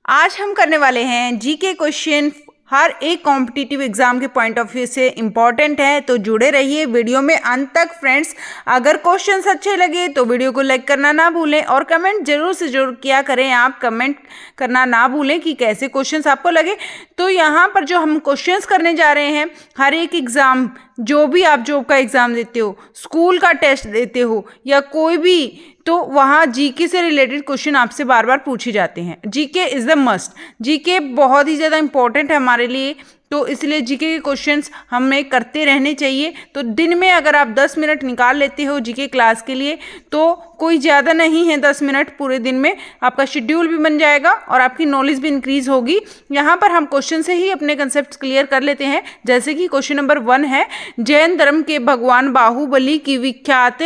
आज हम करने वाले हैं जीके क्वेश्चन। हर एक कॉम्पिटिटिव एग्जाम के पॉइंट ऑफ व्यू से इम्पॉर्टेंट है, तो जुड़े रहिए वीडियो में अंत तक फ्रेंड्स। अगर क्वेश्चंस अच्छे लगे तो वीडियो को लाइक करना ना भूलें और कमेंट जरूर से जरूर किया करें। आप कमेंट करना ना भूलें कि कैसे क्वेश्चंस आपको लगे। तो यहाँ पर जो हम क्वेश्चंस करने जा रहे हैं, हर एक एग्ज़ाम, जो भी आप जॉब का एग्ज़ाम देते हो, स्कूल का टेस्ट देते हो या कोई भी, तो वहाँ जीके से रिलेटेड क्वेश्चन आपसे बार बार पूछे जाते हैं। GK is the must. GK बहुत ही ज़्यादा इंपॉर्टेंट है हमारे लिए, तो इसलिए जीके के क्वेश्चंस हमें करते रहने चाहिए। तो दिन में अगर आप 10 मिनट निकाल लेते हो जीके क्लास के लिए, तो कोई ज़्यादा नहीं है, 10 मिनट पूरे दिन में आपका शेड्यूल भी बन जाएगा और आपकी नॉलेज भी इंक्रीज होगी। यहाँ पर हम क्वेश्चन से ही अपने कंसेप्ट क्लियर कर लेते हैं। जैसे कि क्वेश्चन नंबर 1 है, जैन धर्म के भगवान बाहुबली की विख्यात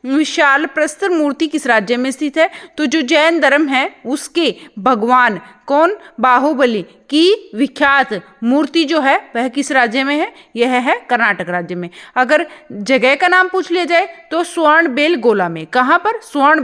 विशाल प्रस्तर मूर्ति किस राज्य में स्थित है? तो जो जैन धर्म है उसके भगवान कौन, बाहुबली की विख्यात मूर्ति जो है वह किस राज्य में है? यह है कर्नाटक राज्य में। अगर जगह का नाम पूछ लिया जाए तो स्वर्ण में। कहाँ पर? स्वर्ण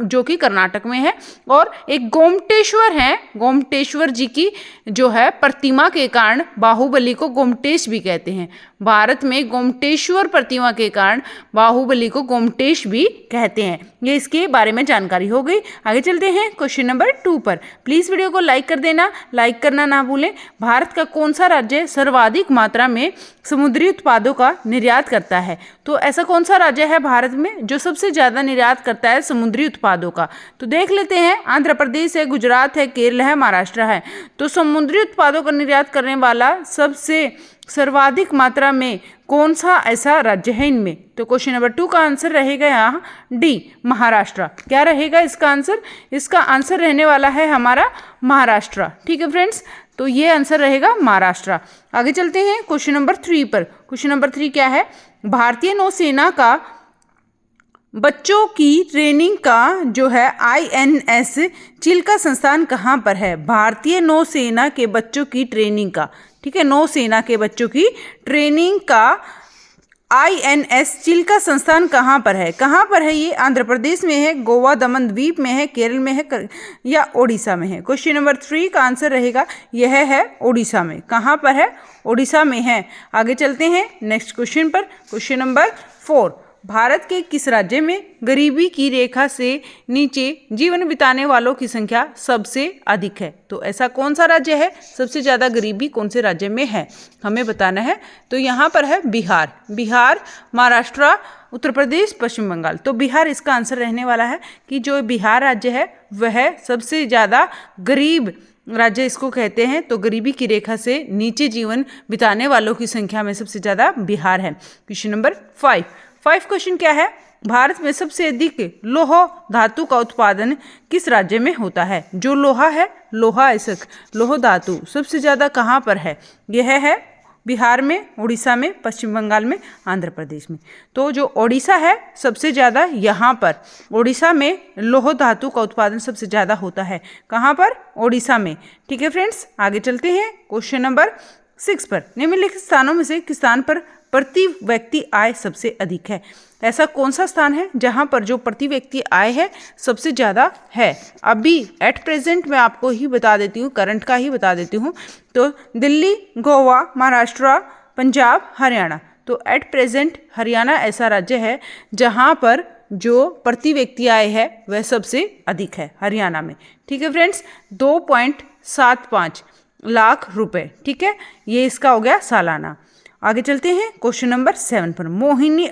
जो कि कर्नाटक में है। और एक गोमटेश्वर है, गोमटेश्वर जी की जो है प्रतिमा के कारण बाहुबली को गोमटेश भी कहते हैं। भारत में गोमटेश्वर प्रतिमा के कारण बाहुबली को गोमटेश भी कहते हैं। ये इसके बारे में जानकारी हो गई। आगे चलते हैं क्वेश्चन नंबर 2 पर। प्लीज़ वीडियो को लाइक कर देना, लाइक करना ना भूलें। भारत का कौन सा राज्य सर्वाधिक मात्रा में समुद्री उत्पादों का निर्यात करता है? तो ऐसा कौन सा राज्य है भारत में जो सबसे ज़्यादा निर्यात करता है समुद्री उत्पादों का? तो देख लेते हैं। आंध्र प्रदेश है, गुजरात है, केरल है, महाराष्ट्र है। तो समुद्री उत्पादों का निर्यात करने वाला सबसे सर्वाधिक मात्रा में कौन सा ऐसा राज्य है इनमें? तो क्वेश्चन नंबर 2 का आंसर रहेगा यहाँ डी, महाराष्ट्र। क्या रहेगा इसका आंसर? इसका आंसर रहने वाला है हमारा महाराष्ट्र। ठीक है फ्रेंड्स, तो ये आंसर रहेगा महाराष्ट्र। आगे चलते हैं क्वेश्चन नंबर 3 पर। क्वेश्चन नंबर 3 क्या है? भारतीय नौसेना का बच्चों की ट्रेनिंग का जो है INS चिल्का संस्थान कहाँ पर है? भारतीय नौसेना के बच्चों की ट्रेनिंग का, ठीक है, नौसेना के बच्चों की ट्रेनिंग का INS चिल्का संस्थान कहाँ पर है? कहाँ पर है ये? आंध्र प्रदेश में है, गोवा दमन द्वीप में है, केरल में है या ओडिशा में है? क्वेश्चन नंबर 3 का आंसर रहेगा यह है ओडिशा में। कहाँ पर है? ओडिशा में है। आगे चलते हैं नेक्स्ट क्वेश्चन पर। क्वेश्चन नंबर 4, भारत के किस राज्य में गरीबी की रेखा से नीचे जीवन बिताने वालों की संख्या सबसे अधिक है? तो ऐसा कौन सा राज्य है? सबसे ज़्यादा गरीबी कौन से राज्य में है, हमें बताना है। तो यहाँ पर है बिहार। बिहार, महाराष्ट्र, उत्तर प्रदेश, पश्चिम बंगाल। तो बिहार इसका आंसर रहने वाला है कि जो बिहार राज्य है वह सबसे ज़्यादा गरीब राज्य इसको कहते हैं। तो गरीबी की रेखा से नीचे जीवन बिताने वालों की संख्या में सबसे ज़्यादा बिहार है। क्वेश्चन नंबर 5 क्वेश्चन क्या है? भारत में सबसे अधिक लौह धातु का उत्पादन किस राज्य में होता है? जो लोहा है, लोहा अयस्क, लौह धातु सबसे ज़्यादा कहाँ पर है? यह है बिहार में, उड़ीसा में, पश्चिम बंगाल में, आंध्र प्रदेश में। तो जो ओडिशा है सबसे ज़्यादा यहाँ पर ओडिशा में लौह धातु का उत्पादन सबसे ज़्यादा होता है। कहाँ पर? ओडिशा में। ठीक है फ्रेंड्स, आगे चलते हैं क्वेश्चन नंबर 6 पर। निम्नलिखित स्थानों में से किस स्थान पर प्रति व्यक्ति आय सबसे अधिक है? ऐसा कौन सा स्थान है जहां पर जो प्रति व्यक्ति आय है सबसे ज़्यादा है? अभी एट प्रेजेंट मैं आपको ही बता देती हूँ, करंट का ही बता देती हूँ। तो दिल्ली, गोवा, महाराष्ट्र, पंजाब, हरियाणा। तो एट प्रेजेंट हरियाणा ऐसा राज्य है जहां पर जो प्रति व्यक्ति आय है वह सबसे अधिक है, हरियाणा में। ठीक है फ्रेंड्स, 2.75 लाख रुपए। ठीक है, ये इसका हो गया सालाना। आगे चलते हैं क्वेश्चन नंबर 7 पर। मोहिनी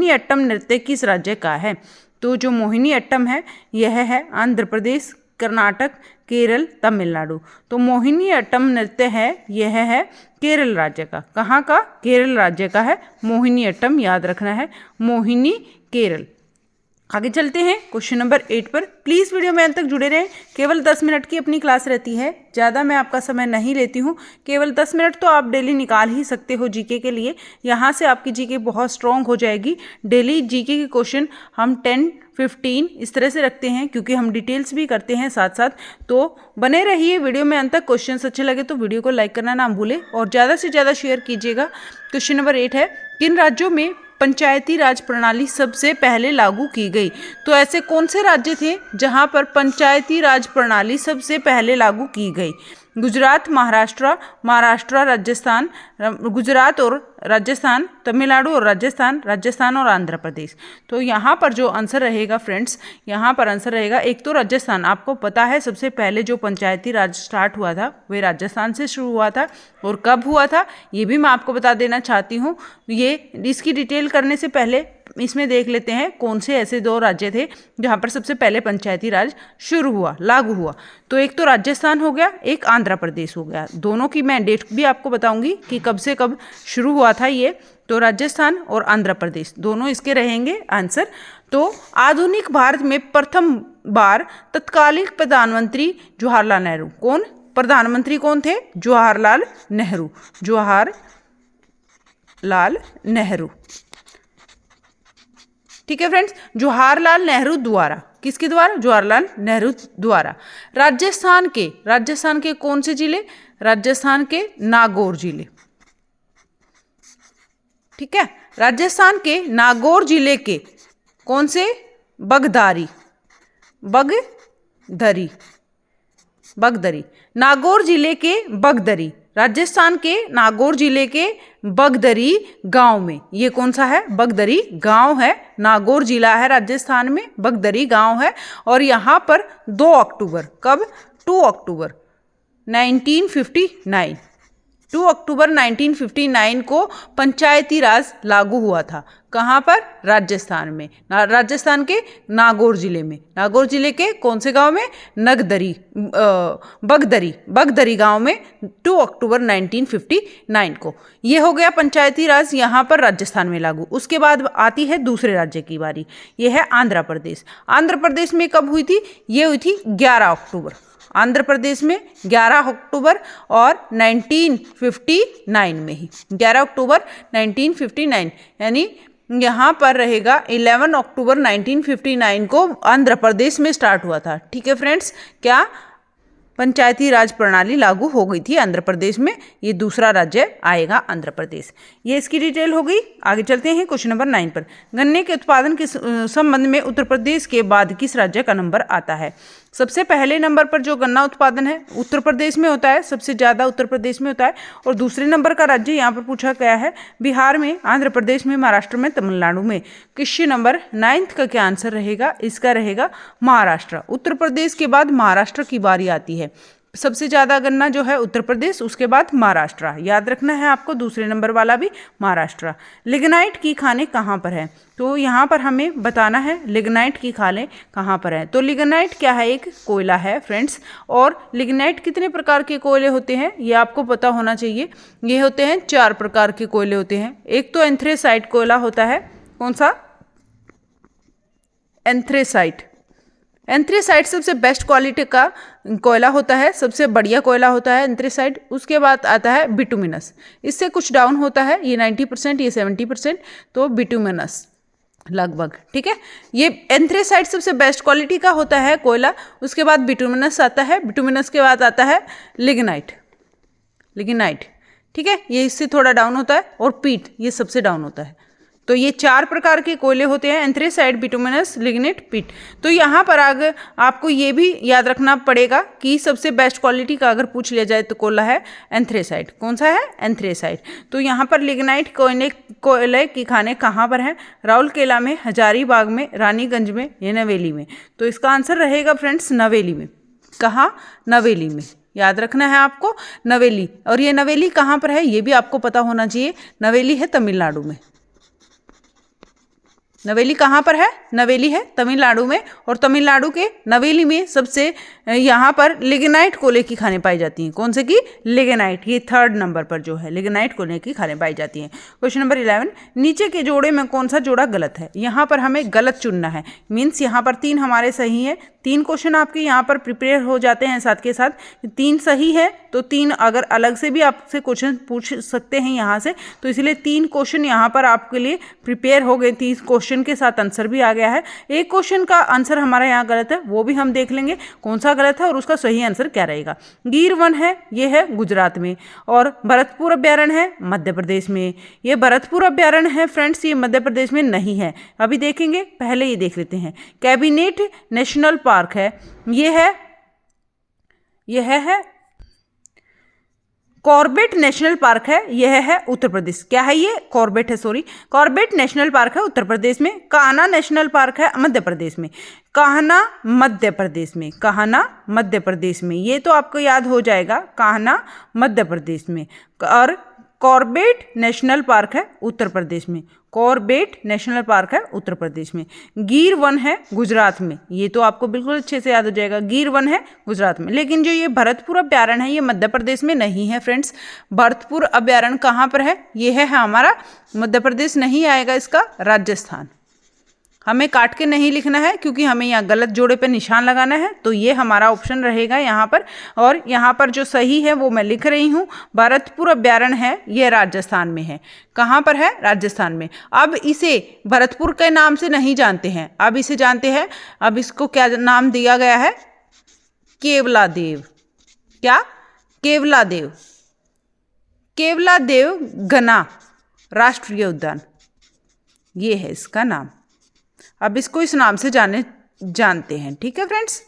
अट्टम नृत्य किस राज्य का है? तो जो मोहिनी अट्टम है यह है आंध्र प्रदेश, कर्नाटक, केरल, तमिलनाडु। तो मोहिनी अट्टम नृत्य है यह है केरल राज्य का। कहाँ का? केरल राज्य का है मोहिनी अट्टम, याद रखना है, मोहिनी केरल। आगे चलते हैं क्वेश्चन नंबर 8 पर। प्लीज़ वीडियो में अंत तक जुड़े रहें। केवल 10 मिनट की अपनी क्लास रहती है, ज़्यादा मैं आपका समय नहीं लेती हूँ। केवल 10 मिनट तो आप डेली निकाल ही सकते हो जीके के लिए। यहाँ से आपकी जीके बहुत स्ट्रॉन्ग हो जाएगी। डेली जीके के क्वेश्चन हम 10-15 इस तरह से रखते हैं, क्योंकि हम डिटेल्स भी करते हैं साथ साथ। तो बने रहिए वीडियो में अंत तक। क्वेश्चन अच्छे लगे तो वीडियो को लाइक करना ना भूलें और ज़्यादा से ज़्यादा शेयर कीजिएगा। क्वेश्चन नंबर 8 है, किन राज्यों में पंचायती राज प्रणाली सबसे पहले लागू की गई? तो ऐसे कौन से राज्य थे जहां पर पंचायती राज प्रणाली सबसे पहले लागू की गई? गुजरात, महाराष्ट्र, राजस्थान, गुजरात और राजस्थान, तमिलनाडु और राजस्थान, राजस्थान और आंध्र प्रदेश। तो यहाँ पर जो आंसर रहेगा फ्रेंड्स, यहाँ पर आंसर रहेगा एक तो राजस्थान। आपको पता है सबसे पहले जो पंचायती राज स्टार्ट हुआ था वह राजस्थान से शुरू हुआ था, और कब हुआ था ये भी मैं आपको बता देना चाहती हूँ। ये इसकी डिटेल करने से पहले इसमें देख लेते हैं कौन से ऐसे 2 राज्य थे जहाँ पर सबसे पहले पंचायती राज शुरू हुआ, लागू हुआ। तो एक तो राजस्थान हो गया, एक आंध्र प्रदेश हो गया। दोनों की मैं डेट भी आपको बताऊंगी कि कब से कब शुरू हुआ था ये। तो राजस्थान और आंध्र प्रदेश दोनों इसके रहेंगे आंसर। तो आधुनिक भारत में प्रथम बार तत्कालीन प्रधानमंत्री जवाहरलाल नेहरू, कौन प्रधानमंत्री कौन थे? जवाहरलाल नेहरू, जवाहरलाल नेहरू। ठीक है फ्रेंड्स, जवाहरलाल नेहरू द्वारा, किसके द्वारा? जवाहरलाल नेहरू द्वारा। राजस्थान के कौन से जिले? राजस्थान के नागौर जिले। ठीक है, राजस्थान के नागौर जिले के कौन से? बगदारी, नागौर जिले के बगदरी, राजस्थान के नागौर जिले के बगदरी गांव में। ये कौन सा है? बगदरी गांव है, नागौर जिला है राजस्थान में, बगदरी गांव है। और यहाँ पर 2 अक्टूबर, कब? 2 अक्टूबर 1959, 2 अक्टूबर 1959 को पंचायती राज लागू हुआ था। कहाँ पर? राजस्थान में, राजस्थान के नागौर जिले में। नागौर जिले के कौन से गांव में? बगदरी गांव में 2 अक्टूबर 1959 को। ये हो गया पंचायती राज यहाँ पर राजस्थान में लागू। उसके बाद आती है दूसरे राज्य की बारी, ये है आंध्र प्रदेश। आंध्र प्रदेश में कब हुई थी? ये हुई थी 11 अक्टूबर। आंध्र प्रदेश में 11 अक्टूबर और 1959 में ही, 11 अक्टूबर 1959, यानी यहाँ पर रहेगा 11 अक्टूबर 1959 को आंध्र प्रदेश में स्टार्ट हुआ था। ठीक है फ्रेंड्स, क्या पंचायती राज प्रणाली लागू हो गई थी आंध्र प्रदेश में। ये दूसरा राज्य आएगा आंध्र प्रदेश। ये इसकी डिटेल हो गई। आगे चलते हैं क्वेश्चन नंबर 9 पर। गन्ने के उत्पादन के संबंध में उत्तर प्रदेश के बाद किस राज्य का नंबर आता है? सबसे पहले नंबर पर जो गन्ना उत्पादन है उत्तर प्रदेश में होता है, सबसे ज़्यादा उत्तर प्रदेश में होता है। और दूसरे नंबर का राज्य यहाँ पर पूछा गया है बिहार में, आंध्र प्रदेश में, महाराष्ट्र में, तमिलनाडु में। क्वेश्चन नंबर 9 का क्या आंसर रहेगा? इसका रहेगा महाराष्ट्र। उत्तर प्रदेश के बाद महाराष्ट्र की बारी आती है। सबसे ज़्यादा गन्ना जो है उत्तर प्रदेश, उसके बाद महाराष्ट्र। याद रखना है आपको दूसरे नंबर वाला भी महाराष्ट्र। लिग्नाइट की खानें कहाँ पर है? तो यहाँ पर हमें बताना है लिग्नाइट की खानें कहाँ पर है। तो लिग्नाइट क्या है? एक कोयला है फ्रेंड्स। और लिग्नाइट कितने प्रकार के कोयले होते हैं ये आपको पता होना चाहिए। ये होते हैं 4 प्रकार के कोयले होते हैं। एक तो एंथ्रेसाइट कोयला होता है। कौन सा? एंथ्रेसाइट। एंथ्रेसाइट सबसे बेस्ट क्वालिटी का कोयला होता है, सबसे बढ़िया कोयला होता है एंथ्रेसाइट। उसके बाद आता है बिटुमिनस, इससे कुछ डाउन होता है, ये 90%, ये 70%, तो बिटुमिनस लगभग। ठीक है, ये एंथ्रेसाइट सबसे बेस्ट क्वालिटी का होता है कोयला। उसके बाद बिटुमिनस आता है, बिटुमिनस के बाद आता है लिग्नाइट। ठीक है, ये इससे थोड़ा डाउन होता है। और पीट, ये सबसे डाउन होता है। तो ये 4 प्रकार के कोयले होते हैं, एंथ्रेसाइट, बिटुमिनस, लिग्नाइट, पीट। तो यहाँ पर आगे आपको ये भी याद रखना पड़ेगा कि सबसे बेस्ट क्वालिटी का अगर पूछ लिया जाए तो कोयला है एंथ्रेसाइट। कौन सा है? एंथ्रेसाइट। तो यहाँ पर लिग्नाइट कोयले की खानें कहाँ पर हैं? राउरकेला में, हजारीबाग में, रानीगंज में या नवेली में। तो इसका आंसर रहेगा फ्रेंड्स नवेली में। कहाँ? नवेली में। याद रखना है आपको, नवेली। और ये नवेली कहाँ पर है ये भी आपको पता होना चाहिए। नवेली है तमिलनाडु में। नवेली कहाँ पर है? नवेली है तमिलनाडु में। और तमिलनाडु के नवेली में सबसे यहाँ पर लिग्नाइट कोयले की खानें पाई जाती हैं। कौन से की? लिग्नाइट। ये 3rd नंबर पर जो है लिग्नाइट कोयले की खानें पाई जाती हैं। क्वेश्चन नंबर 11, नीचे के जोड़े में कौन सा जोड़ा गलत है? यहाँ पर हमें गलत चुनना है। मीन्स यहाँ पर 3 हमारे सही हैं, 3 क्वेश्चन आपके यहाँ पर प्रिपेयर हो जाते हैं साथ के साथ। 3 सही है तो 3 अगर अलग से भी आपसे क्वेश्चन पूछ सकते हैं यहाँ से, तो इसलिए 3 क्वेश्चन यहाँ पर आपके लिए प्रिपेयर हो गए। 3 क्वेश्चन के साथ आंसर भी आ गया है। एक क्वेश्चन का आंसर हमारा यहाँ गलत है, वो भी हम देख लेंगे कौन सा गलत है और उसका सही आंसर क्या रहेगा। गिर वन है, ये है गुजरात में, और भरतपुर अभ्यारण्य है मध्य प्रदेश में। ये भरतपुर अभ्यारण्य है फ्रेंड्स, ये मध्य प्रदेश में नहीं है, अभी देखेंगे, पहले ये देख लेते हैं। कैबिनेट नेशनल पार्क है, यह है कॉर्बेट नेशनल पार्क है, यह है उत्तर प्रदेश। क्या है ये? कॉर्बेट है, सॉरी, कॉर्बेट नेशनल पार्क है उत्तर प्रदेश में। कान्हा नेशनल पार्क है मध्य प्रदेश में। कान्हा मध्य प्रदेश में, कान्हा मध्य प्रदेश में, ये तो आपको याद हो जाएगा, कान्हा मध्य प्रदेश में। और कॉर्बेट नेशनल पार्क है उत्तर प्रदेश में, कॉर्बेट नेशनल पार्क है उत्तर प्रदेश में। गिर वन है गुजरात में, ये तो आपको बिल्कुल अच्छे से याद हो जाएगा, गिर वन है गुजरात में। लेकिन जो ये भरतपुर अभ्यारण्य है ये मध्य प्रदेश में नहीं है फ्रेंड्स। भरतपुर अभ्यारण्य कहाँ पर है? ये है हमारा मध्य प्रदेश, नहीं आएगा इसका, राजस्थान। हमें काट के नहीं लिखना है क्योंकि हमें यहाँ गलत जोड़े पे निशान लगाना है, तो ये हमारा ऑप्शन रहेगा यहाँ पर। और यहाँ पर जो सही है वो मैं लिख रही हूँ, भरतपुर अभ्यारण्य है, ये राजस्थान में है। कहाँ पर है? राजस्थान में। अब इसे भरतपुर के नाम से नहीं जानते हैं, अब इसे जानते हैं, अब इसको क्या नाम दिया गया है? केवलादेव। क्या? केवलादेव। केवलादेव घना राष्ट्रीय उद्यान, ये है इसका नाम। अब इसको इस नाम से जानते हैं, ठीक है फ्रेंड्स।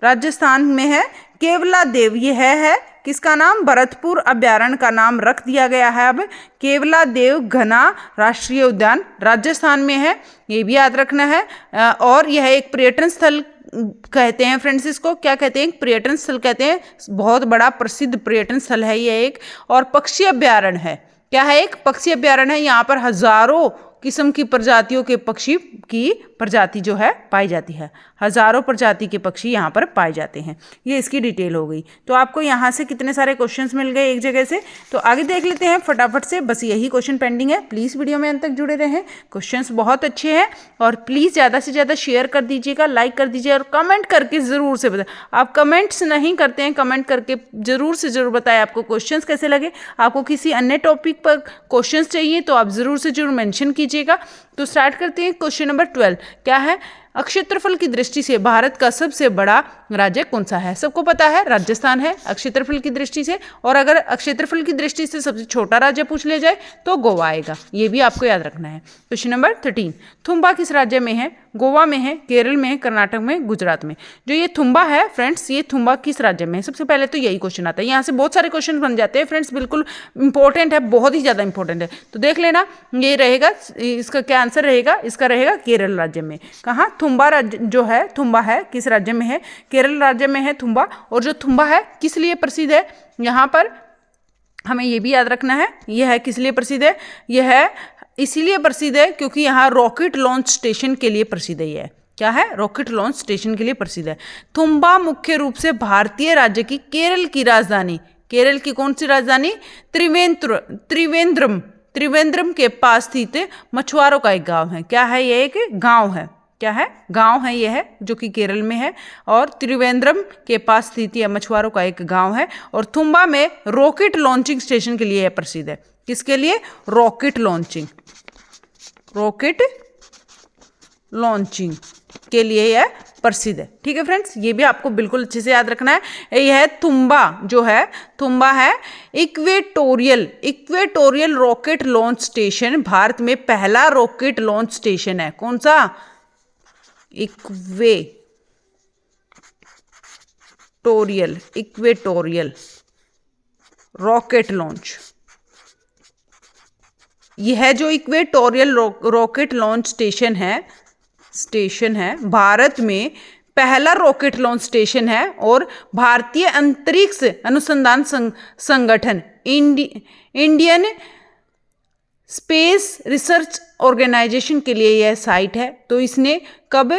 राजस्थान में है केवलादेव, ये है किसका नाम? भरतपुर अभ्यारण्य का नाम रख दिया गया है अब, केवलादेव घना राष्ट्रीय उद्यान राजस्थान में है, ये भी याद रखना है। और यह एक पर्यटन स्थल कहते हैं फ्रेंड्स, इसको क्या कहते हैं? पर्यटन स्थल कहते हैं, बहुत बड़ा प्रसिद्ध पर्यटन स्थल है ये एक। और पक्षी अभ्यारण्य है, क्या है? एक पक्षी अभ्यारण्य है, यहाँ पर हजारों किस्म की प्रजातियों के पक्षी की प्रजाति जो है पाई जाती है, हजारों प्रजाति के पक्षी यहाँ पर पाए जाते हैं। ये इसकी डिटेल हो गई। तो आपको यहाँ से कितने सारे क्वेश्चंस मिल गए एक जगह से, तो आगे देख लेते हैं फटाफट से। बस यही क्वेश्चन पेंडिंग है, प्लीज़ वीडियो में अंत तक जुड़े रहें, क्वेश्चंस बहुत अच्छे हैं। और प्लीज़ ज़्यादा से ज़्यादा शेयर कर दीजिएगा, लाइक कर दीजिए और कमेंट करके ज़रूर से बताएं। आप कमेंट्स नहीं करते हैं, कमेंट करके ज़रूर से ज़रूर बताएं आपको क्वेश्चंस कैसे लगे। आपको किसी अन्य टॉपिक पर क्वेश्चंस चाहिए तो आप ज़रूर से ज़रूर मेंशन कीजिएगा। तो स्टार्ट करते हैं। क्वेश्चन नंबर 12 क्या है? क्षेत्रफल की दृष्टि से भारत का सबसे बड़ा राज्य कौन सा है? सबको पता है राजस्थान है क्षेत्रफल की दृष्टि से, और अगर क्षेत्रफल की दृष्टि से सबसे छोटा राज्य पूछ ले जाए तो गोवा आएगा, ये भी आपको याद रखना है। क्वेश्चन नंबर 13 थुम्बा किस राज्य में है? गोवा में है, केरल में है, कर्नाटक में, गुजरात में। जो ये थुम्बा है फ्रेंड्स, ये थुम्बा किस राज्य में है? सबसे पहले तो यही क्वेश्चन आता है, यहाँ से बहुत सारे क्वेश्चन बन जाते हैं फ्रेंड्स, बिल्कुल इंपॉर्टेंट है, बहुत ही ज़्यादा इंपॉर्टेंट है, तो देख लेना। ये रहेगा, इसका क्या आंसर रहेगा? इसका रहेगा केरल राज्य में। कहाँ? थुम्बा राज्य जो है, थुम्बा है किस राज्य में है? केरल राज्य में है थुम्बा। और जो थुम्बा है किस लिए प्रसिद्ध है? यहाँ पर हमें ये भी याद रखना है, यह है किस लिए प्रसिद्ध है? यह है इसीलिए प्रसिद्ध है क्योंकि यहाँ रॉकेट लॉन्च स्टेशन के लिए प्रसिद्ध है। यह क्या है? रॉकेट लॉन्च स्टेशन के लिए प्रसिद्ध है। थुम्बा मुख्य रूप से भारतीय राज्य की केरल की राजधानी, केरल की कौन सी राजधानी? त्रिवेंद्रम के पास स्थित मछुआरों का एक गांव है। क्या है? ये एक गांव है। क्या है? गांव है, यह है जो कि केरल में है, और त्रिवेंद्रम के पास स्थित यह मछुआरों का एक गांव है। और थुम्बा में रॉकेट लॉन्चिंग स्टेशन के लिए यह प्रसिद्ध है। किसके लिए? रॉकेट लॉन्चिंग, रॉकेट लॉन्चिंग के लिए यह प्रसिद्ध है। ठीक है फ्रेंड्स, ये भी आपको बिल्कुल अच्छे से याद रखना है। यह है थुम्बा, जो है थुम्बा है equatorial rocket launch station, Bharat में पहला रॉकेट लॉन्च स्टेशन है। कौन सा? Equatorial rocket launch. यह जो इक्वेटोरियल रॉकेट लॉन्च स्टेशन है भारत में पहला रॉकेट लॉन्च स्टेशन है, और भारतीय अंतरिक्ष अनुसंधान संगठन इंडियन स्पेस रिसर्च ऑर्गेनाइजेशन के लिए यह साइट है। तो इसने कब?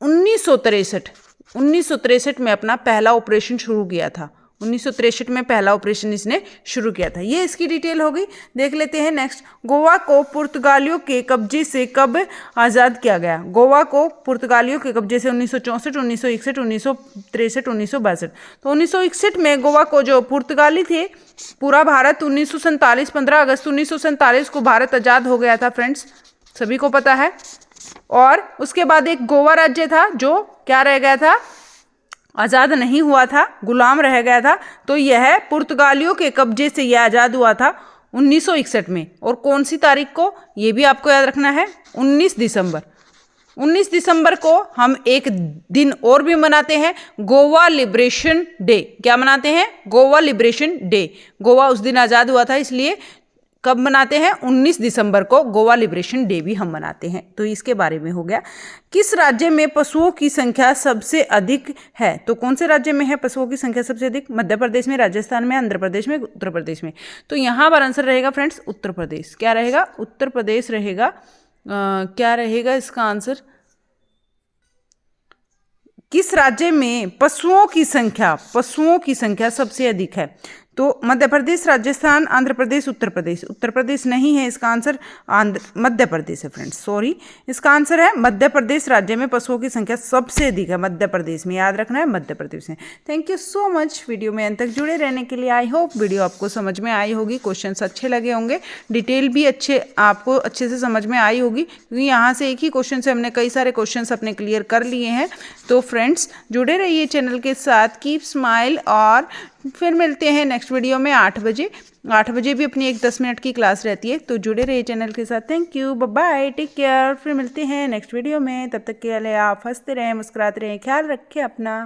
1963 में अपना पहला ऑपरेशन शुरू किया था। 1963 में पहला ऑपरेशन इसने शुरू किया था। ये इसकी डिटेल हो गई। देख लेते हैं नेक्स्ट, गोवा को पुर्तगालियों के कब्जे से कब आज़ाद किया गया? गोवा को पुर्तगालियों के कब्जे से 1964, 1961, 1963, 1962। तो 1961 में गोवा को जो पुर्तगाली थे, पूरा भारत 1947 15 अगस्त 1947 को भारत आज़ाद हो गया था फ्रेंड्स, सभी को पता है। और उसके बाद एक गोवा राज्य था जो क्या रह गया था, आज़ाद नहीं हुआ था, गुलाम रह गया था। तो यह पुर्तगालियों के कब्जे से यह आज़ाद हुआ था 1961 में। और कौन सी तारीख को, ये भी आपको याद रखना है, 19 दिसंबर। 19 दिसंबर को हम एक दिन और भी मनाते हैं, गोवा लिबरेशन डे। क्या मनाते हैं? Goa liberation day. गोवा उस दिन आज़ाद हुआ था, इसलिए कब मनाते हैं? 19 दिसंबर को गोवा लिबरेशन डे भी हम मनाते हैं। तो इसके बारे में हो गया। किस राज्य में पशुओं की संख्या सबसे अधिक है? तो कौन से राज्य में है पशुओं की संख्या सबसे अधिक? मध्य प्रदेश में, राजस्थान में, आंध्र प्रदेश में, उत्तर प्रदेश में। तो यहाँ पर आंसर रहेगा फ्रेंड्स उत्तर प्रदेश। क्या रहेगा? उत्तर प्रदेश रहेगा। क्या रहेगा इसका आंसर? किस राज्य में पशुओं की संख्या सबसे अधिक है? तो मध्य प्रदेश, राजस्थान, आंध्र प्रदेश, उत्तर प्रदेश। उत्तर प्रदेश नहीं है इसका आंसर, मध्य प्रदेश है फ्रेंड्स, सॉरी। इसका आंसर है मध्य प्रदेश। राज्य में पशुओं की संख्या सबसे अधिक है मध्य प्रदेश में, याद रखना है मध्य प्रदेश में। Thank you so much video में अंत तक जुड़े रहने के लिए। आई होप वीडियो आपको समझ में आई होगी, क्वेश्चंस अच्छे लगे होंगे, डिटेल भी आपको अच्छे से समझ में आई होगी, क्योंकि यहाँ से एक ही क्वेश्चन से हमने कई सारे क्वेश्चंस अपने क्लियर कर लिए हैं। तो फ्रेंड्स जुड़े रहिए चैनल के साथ, कीप स्माइल। और फिर मिलते हैं नेक्स्ट वीडियो में 8 बजे। 8 बजे भी अपनी एक 10 मिनट की क्लास रहती है, तो जुड़े रहिए चैनल के साथ। Thank you, bye bye, take care. फिर मिलते हैं नेक्स्ट वीडियो में, तब तक के लिए आप हंसते रहें, मुस्कुराते रहें, ख्याल रखें अपना।